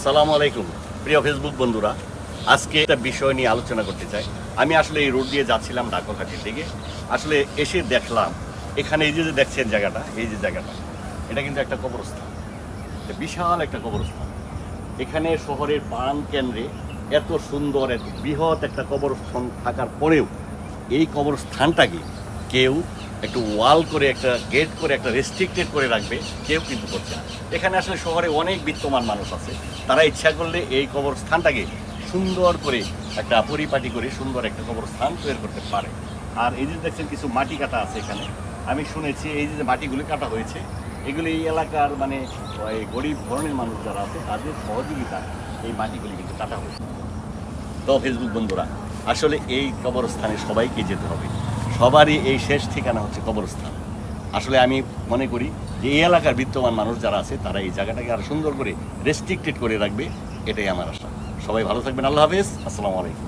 আসসালামু আলাইকুম প্রিয় ফেসবুক বন্ধুরা, আজকে একটা বিষয় নিয়ে আলোচনা করতে চাই। আমি আসলে এই রোড দিয়ে যাচ্ছিলাম ডাকঘাটের দিকে, আসলে এসে দেখলাম এখানে এই যে দেখছেন জায়গাটা, এই যে জায়গাটা, এটা কিন্তু একটা কবরস্থান, বিশাল একটা কবরস্থান। এখানে শহরের প্রাণ কেন্দ্রে এত সুন্দর এত বৃহৎ একটা কবরস্থান থাকার পরেও এই কবরস্থানটাকে কেউ একটু ওয়াল করে, একটা গেট করে, একটা রেস্ট্রিক্টেড করে রাখবে, কেউ কিন্তু করছে না। এখানে আসলে শহরে অনেক বিত্তমান মানুষ আছে, তারা ইচ্ছা করলে এই কবরস্থানটাকে সুন্দর করে একটা পরিপাটি করে সুন্দর একটা কবরস্থান তৈরি করতে পারে। আর এই যে দেখছেন কিছু মাটি কাটা আছে এখানে, আমি শুনেছি এই যে মাটিগুলি কাটা হয়েছে, এগুলি এই এলাকার মানে ওই গরিব ধরনের মানুষ যারা আছে তাদের সহযোগিতা এই মাটিগুলি কিন্তু কাটা হয়েছে। তো ফেসবুক বন্ধুরা, আসলে এই কবরস্থানে সবাইকে যেতে হবে, সবারই এই শেষ ঠিকানা হচ্ছে কবরস্থান। আসলে আমি মনে করি যে এই এলাকার বিত্তমান মানুষ যারা আছে তারা এই জায়গাটাকে আরো সুন্দর করে রেস্ট্রিক্টেড করে রাখবে, এটাই আমার আশা। সবাই ভালো থাকবেন, আল্লাহ হাফেজ, আসসালামু আলাইকুম।